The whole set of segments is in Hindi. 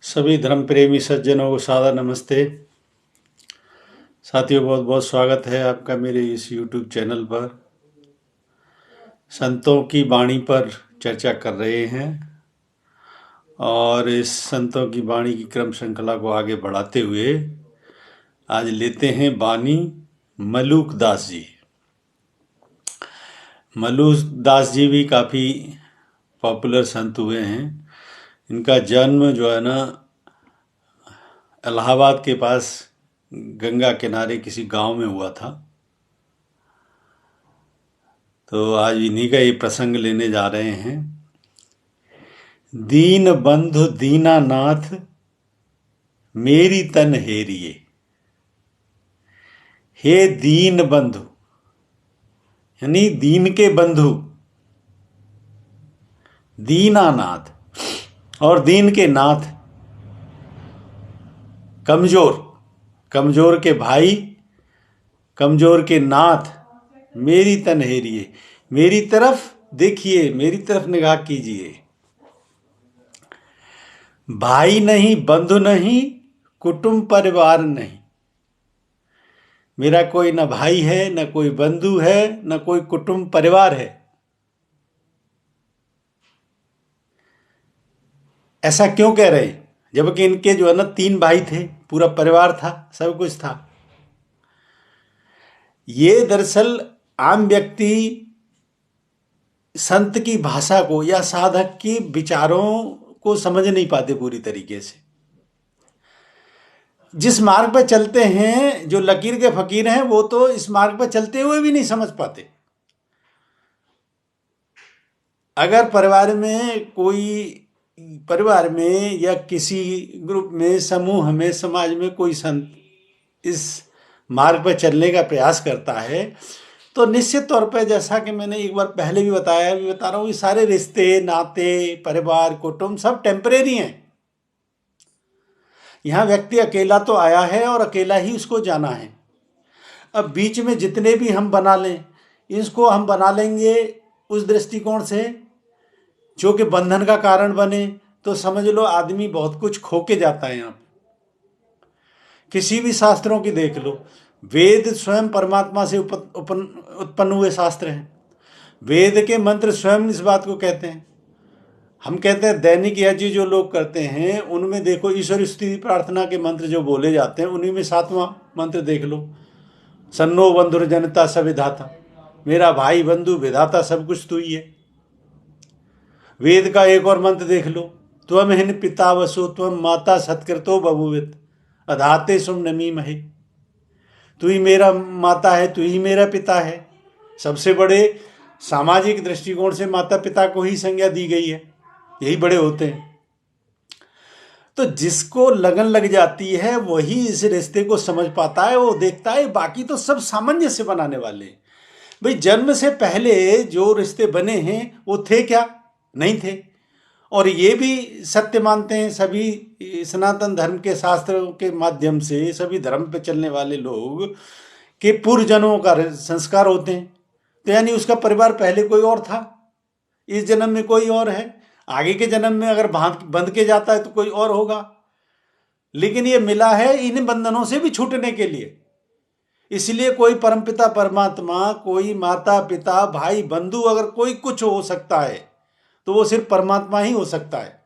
सभी धर्म प्रेमी सज्जनों को सादर नमस्ते। साथियों, बहुत बहुत स्वागत है आपका मेरे इस YouTube चैनल पर। संतों की वाणी पर चर्चा कर रहे हैं और इस संतों की वाणी की क्रम श्रृंखला को आगे बढ़ाते हुए आज लेते हैं वाणी मलूक दास जी। मलूक दास जी भी काफ़ी पॉपुलर संत हुए हैं। इनका जन्म जो है ना इलाहाबाद के पास गंगा किनारे किसी गांव में हुआ था। तो आज इन्हीं का ये प्रसंग लेने जा रहे हैं। दीन बंधु दीनानाथ मेरी तन हेरिए। हे दीन बंधु यानी दीन के बंधु, दीनानाथ और दीन के नाथ, कमजोर, कमजोर के भाई, कमजोर के नाथ, मेरी तन हेरिए। मेरी तरफ देखिए, मेरी तरफ निगाह कीजिए। भाई नहीं, बंधु नहीं, कुटुंब परिवार नहीं। मेरा कोई न भाई है, न कोई बंधु है, न कोई कुटुंब परिवार है। ऐसा क्यों कह रहे? जबकि इनके जो है ना 3 भाई थे, पूरा परिवार था, सब कुछ था। ये दरअसल आम व्यक्ति संत की भाषा को या साधक के विचारों को समझ नहीं पाते पूरी तरीके से। जिस मार्ग पर चलते हैं, जो लकीर के फकीर हैं, वो तो इस मार्ग पर चलते हुए भी नहीं समझ पाते। अगर परिवार में या किसी ग्रुप में, समूह में, समाज में कोई संत इस मार्ग पर चलने का प्रयास करता है तो निश्चित तौर पर, जैसा कि मैंने एक बार पहले भी बताया, अभी बता रहा हूँ, ये सारे रिश्ते, नाते, परिवार, कुटुंब सब टेम्परेरी हैं। यहाँ व्यक्ति अकेला तो आया है और अकेला ही उसको जाना है। अब बीच में जितने भी हम बना लें, इसको हम बना लेंगे उस दृष्टिकोण से जो कि बंधन का कारण बने, तो समझ लो आदमी बहुत कुछ खो के जाता है। यहाँ किसी भी शास्त्रों की देख लो, वेद स्वयं परमात्मा से उत्पन्न हुए शास्त्र हैं। वेद के मंत्र स्वयं इस बात को कहते हैं। हम कहते हैं दैनिक यज्ञ जो लोग करते हैं, उनमें देखो ईश्वर स्तुति प्रार्थना के मंत्र जो बोले जाते हैं, उन्हीं में 7वां मंत्र देख लो, सन्नो बंधुर जनता सब विधाता। मेरा भाई बंधु विधाता सब कुछ तू ही है। वेद का एक और मंत्र देख लो, त्वम हिन पिता वसु त्वम माता सत्कृतो बभूवित अधाते सुम नमी महे। तू ही मेरा माता है, तू ही मेरा पिता है। सबसे बड़े सामाजिक दृष्टिकोण से माता पिता को ही संज्ञा दी गई है, यही बड़े होते हैं। तो जिसको लगन लग जाती है वही इस रिश्ते को समझ पाता है, वो देखता है। बाकी तो सब सामंजस्य बनाने वाले। भाई जन्म से पहले जो रिश्ते बने हैं वो थे क्या? नहीं थे। और ये भी सत्य मानते हैं सभी सनातन धर्म के शास्त्रों के माध्यम से, सभी धर्म पे चलने वाले लोग, के पूर्व जन्मों का संस्कार होते हैं। तो यानी उसका परिवार पहले कोई और था, इस जन्म में कोई और है, आगे के जन्म में अगर बंध के जाता है तो कोई और होगा। लेकिन ये मिला है इन बंधनों से भी छूटने के लिए। इसलिए कोई परमपिता परमात्मा, कोई माता पिता, भाई बंधु, अगर कोई कुछ हो सकता है तो वो सिर्फ परमात्मा ही हो सकता है।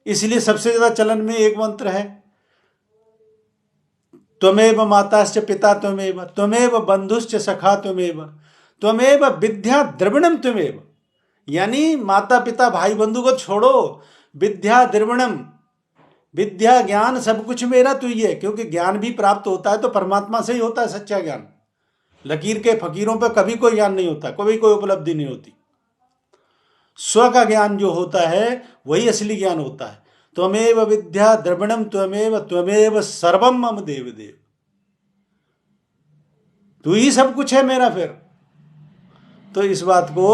इसलिए सबसे ज्यादा चलन में एक मंत्र है, त्वमेव माताश्च पिता त्वमेव, त्वमेव बंधुश्च सखा त्वमेव, त्वमेव विद्या द्रविणम त्वमेव। यानी माता पिता भाई बंधु को छोड़ो, विद्या द्रविणम, विद्या ज्ञान सब कुछ मेरा तू ही है। क्योंकि ज्ञान भी प्राप्त होता है तो परमात्मा से ही होता है, सच्चा ज्ञान। लकीर के फकीरों पर कभी कोई ज्ञान नहीं होता, कभी कोई उपलब्धि नहीं होती। स्व का ज्ञान जो होता है वही असली ज्ञान होता है। त्वमेव विद्या द्रविणम त्वमेव, त्वमेव सर्वम मम देव देव। तू ही सब कुछ है मेरा। फिर तो इस बात को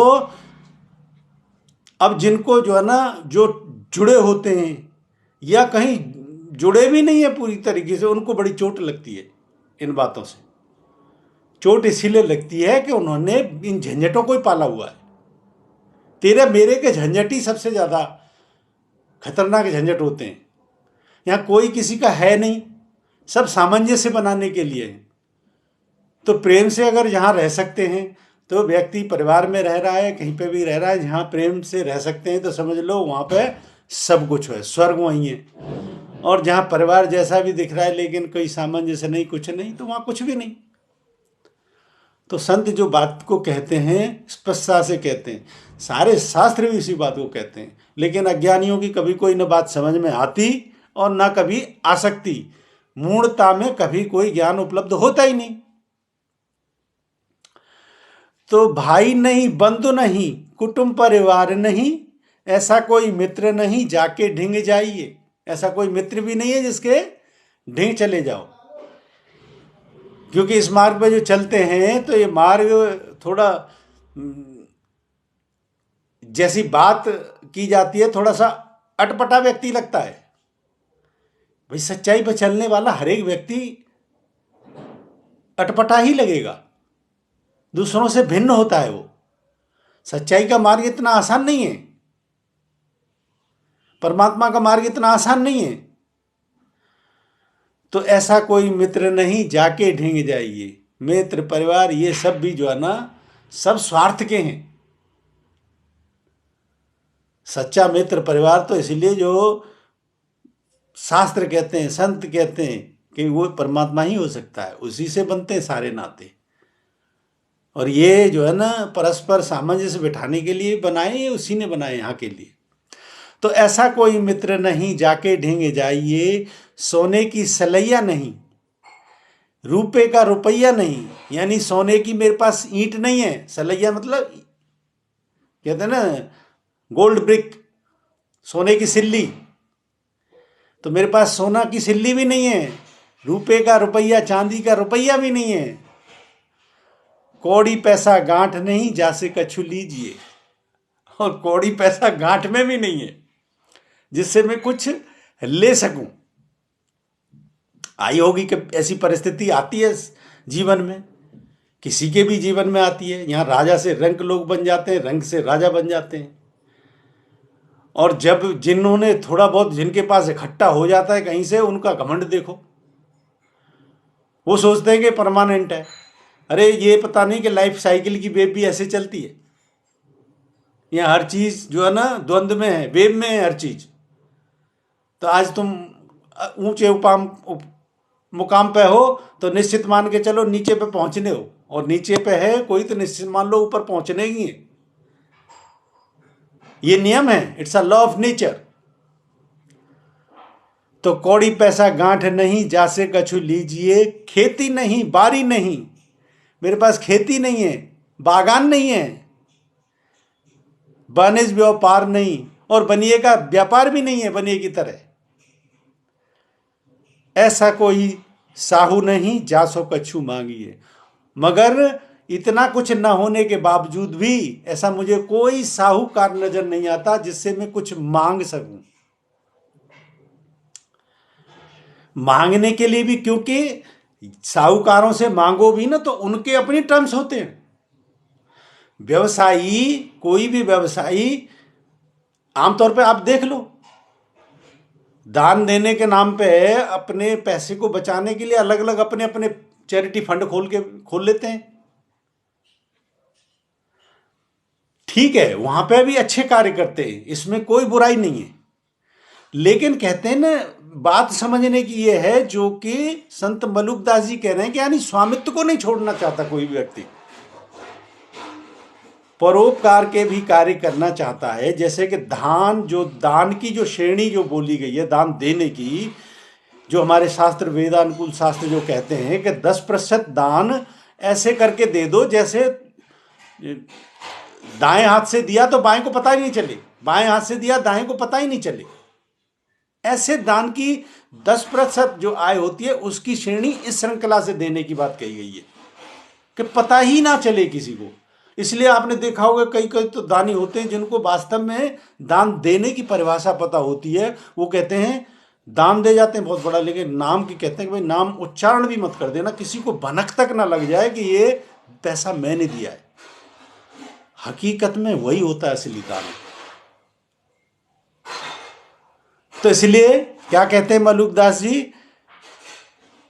अब जिनको जो है ना, जो जुड़े होते हैं या कहीं जुड़े भी नहीं है पूरी तरीके से, उनको बड़ी चोट लगती है इन बातों से। चोट इसीलिए लगती है कि उन्होंने इन झंझटों को ही पाला हुआ है। तेरे मेरे के झंझट ही सबसे ज्यादा खतरनाक झंझट होते हैं। यहाँ कोई किसी का है नहीं, सब सामंजस्य बनाने के लिए है। तो प्रेम से अगर यहाँ रह सकते हैं, तो व्यक्ति परिवार में रह रहा है, कहीं पे भी रह रहा है, जहाँ प्रेम से रह सकते हैं, तो समझ लो वहाँ पे सब कुछ है, स्वर्ग वहीं है। और जहाँ परिवार जैसा भी दिख रहा है लेकिन कोई सामंजस्य नहीं, कुछ नहीं, तो वहाँ कुछ भी नहीं। तो संत जो बात को कहते हैं स्पष्टता से कहते हैं, सारे शास्त्र भी इसी बात को कहते हैं। लेकिन अज्ञानियों की कभी कोई न बात समझ में आती और ना कभी आ सकती। मूढ़ता में कभी कोई ज्ञान उपलब्ध होता ही नहीं। तो भाई नहीं, बंधु नहीं, कुटुंब परिवार नहीं, ऐसा कोई मित्र नहीं जाके ढिंग जाइए। ऐसा कोई मित्र भी नहीं है जिसके ढिंग चले जाओ। क्योंकि इस मार्ग पे जो चलते हैं तो ये मार्ग थोड़ा जैसी बात की जाती है, थोड़ा सा अटपटा व्यक्ति लगता है। भाई सच्चाई पर चलने वाला हर एक व्यक्ति अटपटा ही लगेगा, दूसरों से भिन्न होता है वो। सच्चाई का मार्ग इतना आसान नहीं है, परमात्मा का मार्ग इतना आसान नहीं है। तो ऐसा कोई मित्र नहीं जाके ढिंग जाइए। मित्र परिवार ये सब भी जो है ना, सब स्वार्थ के हैं। सच्चा मित्र परिवार तो इसलिए जो शास्त्र कहते हैं, संत कहते हैं कि वो परमात्मा ही हो सकता है, उसी से बनते हैं सारे नाते। और ये जो है ना परस्पर सामंजस्य बिठाने के लिए बनाए, उसी ने बनाए यहाँ के लिए। तो ऐसा कोई मित्र नहीं जाके ढेंगे जाइए, सोने की सलैया नहीं, रुपए का रुपया नहीं। यानी सोने की मेरे पास ईंट नहीं है, सलैया मतलब कहते हैं ना गोल्ड ब्रिक, सोने की सिल्ली। तो मेरे पास सोना की सिल्ली भी नहीं है, रुपए का रुपया, चांदी का रुपया भी नहीं है। कौड़ी पैसा गांठ नहीं, जासे कछु लीजिए। और कौड़ी पैसा गांठ में भी नहीं है जिससे मैं कुछ ले सकूं। आई होगी कि ऐसी परिस्थिति आती है जीवन में, किसी के भी जीवन में आती है। यहाँ राजा से रंक लोग बन जाते हैं, रंक से राजा बन जाते हैं। और जब जिन्होंने थोड़ा बहुत, जिनके पास इकट्ठा हो जाता है कहीं से, उनका घमंड देखो। वो सोचते हैं कि परमानेंट है। अरे ये पता नहीं कि लाइफ साइकिल की वेव भी ऐसे चलती है। यहाँ हर चीज जो है ना द्वंद्व में है, वेव में है हर चीज। तो आज तुम ऊंचे मुकाम पे हो तो निश्चित मान के चलो नीचे पे पहुंचने हो, और नीचे पे है कोई तो निश्चित मान लो ऊपर पहुंचने ही है। ये नियम है, it's a law of nature. तो कौड़ी पैसा गांठ नहीं, जासे कछु लीजिए। खेती नहीं, बारी नहीं, मेरे पास खेती नहीं है, बागान नहीं है। वाणिज्य व्यापार नहीं, और बनिए का व्यापार भी नहीं है बनिए की तरह। ऐसा कोई साहू नहीं, जासो कछु मांगिए। मगर इतना कुछ न होने के बावजूद भी ऐसा मुझे कोई साहूकार नजर नहीं आता जिससे मैं कुछ मांग सकूं। मांगने के लिए भी, क्योंकि साहूकारों से मांगो भी ना तो उनके अपनी टर्म्स होते हैं। व्यवसायी, कोई भी व्यवसायी आमतौर पे आप देख लो, दान देने के नाम पे अपने पैसे को बचाने के लिए अलग अलग अपने अपने चैरिटी फंड खोल लेते हैं। ठीक है, वहां पे भी अच्छे कार्य करते हैं, इसमें कोई बुराई नहीं है। लेकिन कहते हैं ना, बात समझने की यह है जो कि संत मलुकदास जी कह रहे हैं कि यानी स्वामित्व को नहीं छोड़ना चाहता कोई भी व्यक्ति, परोपकार के भी कार्य करना चाहता है। जैसे कि दान की जो श्रेणी जो बोली गई है, दान देने की, जो हमारे शास्त्र वेदानुकूल शास्त्र जो कहते हैं कि 10% दान ऐसे करके दे दो जैसे दाएं हाथ से दिया तो बाएं को पता ही नहीं चले, बाएं हाथ से दिया दाएं को पता ही नहीं चले। ऐसे दान की 10% जो आय होती है उसकी श्रेणी इस श्रृंखला से देने की बात कही गई है कि पता ही ना चले किसी को। इसलिए आपने देखा होगा कई कई तो दानी होते हैं जिनको वास्तव में दान देने की परिभाषा पता होती है। वो कहते हैं दान दे जाते हैं बहुत बड़ा, लेकिन नाम की कहते हैं कि भाई नाम उच्चारण भी मत कर देना, किसी को भनक तक ना लग जाए कि ये पैसा मैंने दिया है। हकीकत में वही होता है असली दान। तो इसलिए क्या कहते हैं मलुकदास जी,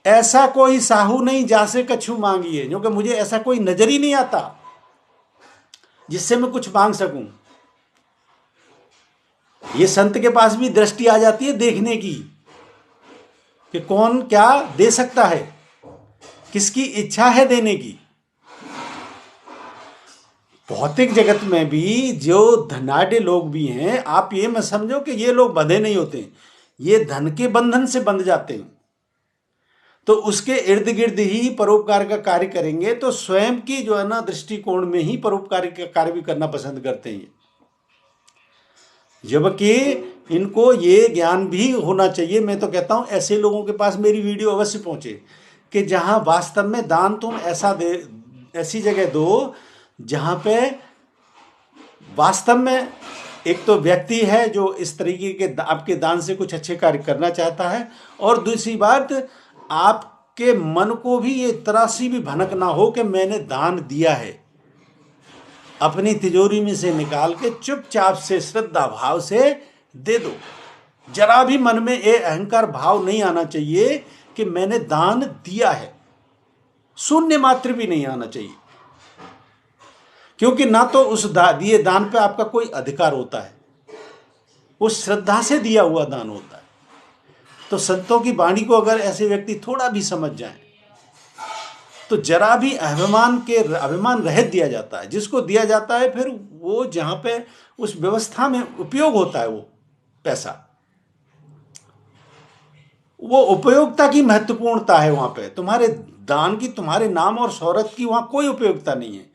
ऐसा कोई साहू नहीं जासे कछु मांगिए, क्योंकि मुझे ऐसा कोई नजर ही नहीं आता जिससे मैं कुछ मांग सकूं। ये संत के पास भी दृष्टि आ जाती है देखने की कि कौन क्या दे सकता है, किसकी इच्छा है देने की। भौतिक जगत में भी जो धनाढ़ लोग भी हैं, आप ये मत समझो कि ये लोग बंधे नहीं होते, ये धन के बंधन से बंध जाते हैं। तो उसके इर्द गिर्द ही परोपकार का कार्य करेंगे तो स्वयं की जो है ना दृष्टिकोण में ही परोपकार का कार्य भी करना पसंद करते हैं। जबकि इनको ये ज्ञान भी होना चाहिए। मैं तो कहता हूं ऐसे लोगों के पास मेरी वीडियो अवश्य पहुंचे कि जहां वास्तव में दान तुम ऐसा दे, ऐसी जगह दो जहां पे वास्तव में एक तो व्यक्ति है जो इस तरीके के आपके दान से कुछ अच्छे कार्य करना चाहता है, और दूसरी बात आपके मन को भी ये तरह सी भी भनक ना हो कि मैंने दान दिया है। अपनी तिजोरी में से निकाल के चुपचाप से श्रद्धा भाव से दे दो। जरा भी मन में ये अहंकार भाव नहीं आना चाहिए कि मैंने दान दिया है, शून्य मात्र भी नहीं आना चाहिए, क्योंकि ना तो उस दिए दान पे आपका कोई अधिकार होता है, वो श्रद्धा से दिया हुआ दान होता है। तो संतों की वाणी को अगर ऐसे व्यक्ति थोड़ा भी समझ जाएं तो जरा भी अभिमान रहित दिया जाता है। जिसको दिया जाता है फिर वो जहां पे उस व्यवस्था में उपयोग होता है वो पैसा, वो उपयोगिता की महत्वपूर्णता है। वहां पे तुम्हारे दान की, तुम्हारे नाम और शौहरत की वहां कोई उपयोगिता नहीं है।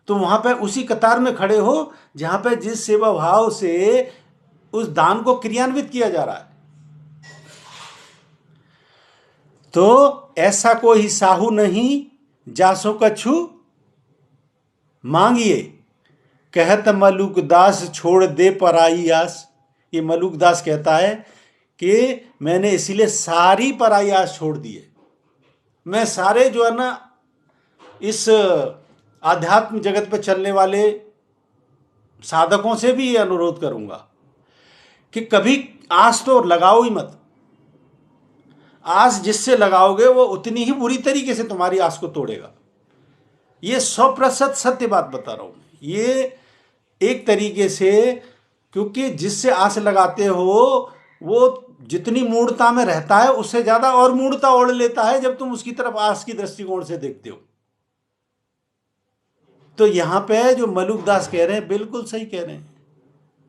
तो वहां पे उसी कतार में खड़े हो जहां पे जिस सेवा भाव से उस दान को क्रियान्वित किया जा रहा है। तो ऐसा कोई साहू नहीं जासो कछु मांगिए, कहत मलुकदास छोड़ दे पराई आस। ये मलुकदास कहता है कि मैंने इसीलिए सारी पराई आस छोड़ दी है। मैं सारे जो है ना इस आध्यात्म जगत पर चलने वाले साधकों से भी ये अनुरोध करूंगा कि कभी आस तो लगाओ ही मत। आस जिससे लगाओगे वो उतनी ही बुरी तरीके से तुम्हारी आस को तोड़ेगा। ये 100% सत्य बात बता रहा हूं। ये एक तरीके से, क्योंकि जिससे आस लगाते हो वो जितनी मूढ़ता में रहता है उससे ज्यादा और मूढ़ता ओढ़ लेता है जब तुम उसकी तरफ आस की दृष्टिकोण से देखते हो। तो यहां पे जो मलुकदास कह रहे हैं बिल्कुल सही कह रहे हैं।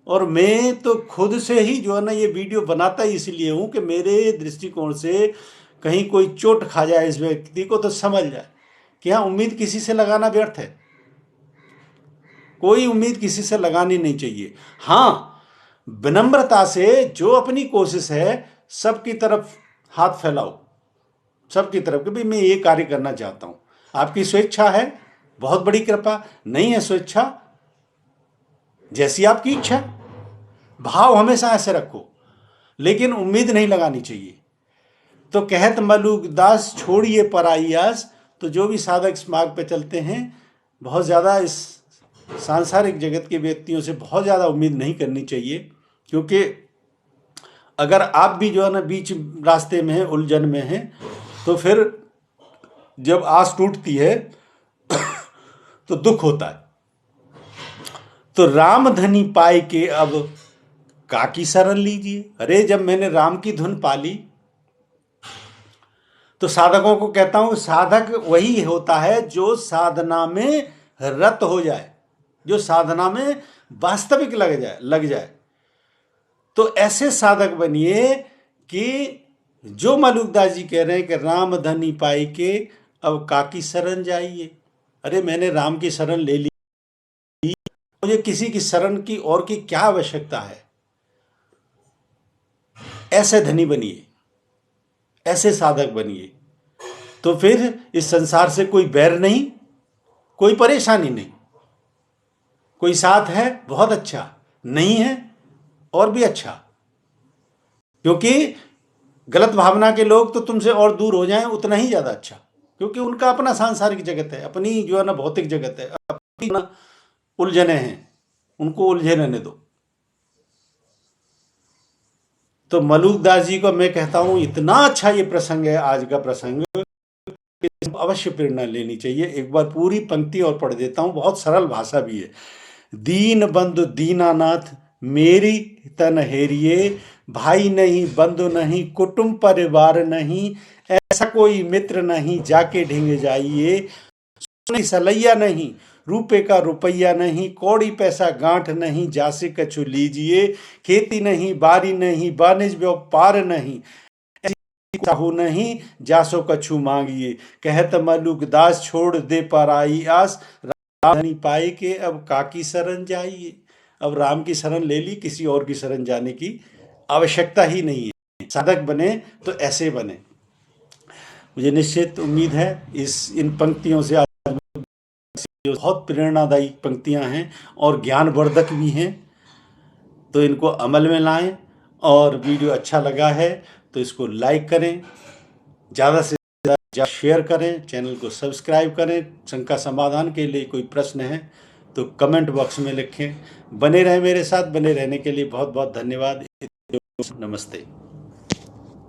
और मैं तो खुद से ही जो है ना ये वीडियो बनाता ही इसलिए हूं कि मेरे दृष्टिकोण से कहीं कोई चोट खा जाए इस व्यक्ति को तो समझ जाए कि हाँ, उम्मीद किसी से लगाना व्यर्थ है। कोई उम्मीद किसी से लगानी नहीं चाहिए। हाँ, विनम्रता से जो अपनी कोशिश है सबकी तरफ हाथ फैलाओ, सबकी तरफ कि भाई मैं ये कार्य करना चाहता हूं। आपकी स्वेच्छा है, बहुत बड़ी कृपा। नहीं है स्वेच्छा, जैसी आपकी इच्छा। भाव हमेशा ऐसे रखो, लेकिन उम्मीद नहीं लगानी चाहिए। तो कहत मलुकदास छोड़िए पराई आस। तो जो भी साधक इस मार्ग पे चलते हैं, बहुत ज़्यादा इस सांसारिक जगत के व्यक्तियों से बहुत ज़्यादा उम्मीद नहीं करनी चाहिए, क्योंकि अगर आप भी जो है ना बीच रास्ते में हैं, उलझन में हैं, तो फिर जब आस टूटती है तो दुख होता है। तो राम धनी पाए के अब काकी शरण लीजिए। अरे जब मैंने राम की धुन पाली, तो साधकों को कहता हूं साधक वही होता है जो साधना में रत हो जाए, जो साधना में वास्तविक लग जाए। तो ऐसे साधक बनिए कि जो मलुकदास जी कह रहे हैं कि राम धनी पाई के अब काकी शरण जाइए। अरे मैंने राम की शरण ले ली, मुझे किसी की शरण की और की क्या आवश्यकता है। ऐसे धनी बनिए, ऐसे साधक बनिए, तो फिर इस संसार से कोई बैर नहीं, कोई परेशानी नहीं। कोई साथ है बहुत अच्छा, नहीं है और भी अच्छा, क्योंकि गलत भावना के लोग तो तुमसे और दूर हो जाएं उतना ही ज्यादा अच्छा, क्योंकि उनका अपना सांसारिक जगत है, अपनी जो है ना भौतिक जगत है, अपनी ना उलझने हैं, उनको उलझे रहने दो। तो मलूकदास जी को मैं कहता हूँ इतना अच्छा ये प्रसंग है आज का प्रसंग, अवश्य प्रेरणा लेनी चाहिए। एक बार पूरी पंक्ति और पढ़ देता हूँ, बहुत सरल भाषा भी है। दीन बंधु दीनानाथ मेरी तन हेरिए, भाई नहीं बंधु नहीं कुटुंब परिवार नहीं, ऐसा कोई मित्र नहीं जाके ढिंग जाइए, नहीं सलैया नहीं रुपए का रुपया नहीं, कौड़ी पैसा गांठ नहीं जासे कछु लीजिए, खेती नहीं बारी नहीं वाणिज व्यापार नहीं, चाहू नहीं जासो कछु मांगिए, कहत मलुकदास छोड़ दे पर आई आस, राम नहीं पाए के अब काकी शरण जाइए। अब राम की शरण ले ली, किसी और की शरण जाने की आवश्यकता ही नहीं है। साधक बने तो ऐसे बने। मुझे निश्चित उम्मीद है इन पंक्तियों से, बहुत प्रेरणादायी पंक्तियां हैं और ज्ञानवर्धक भी हैं, तो इनको अमल में लाएं। और वीडियो अच्छा लगा है तो इसको लाइक करें, ज़्यादा से ज़्यादा शेयर करें, चैनल को सब्सक्राइब करें। शंका समाधान के लिए कोई प्रश्न है तो कमेंट बॉक्स में लिखें। बने रहें मेरे साथ, बने रहने के लिए बहुत बहुत धन्यवाद। नमस्ते।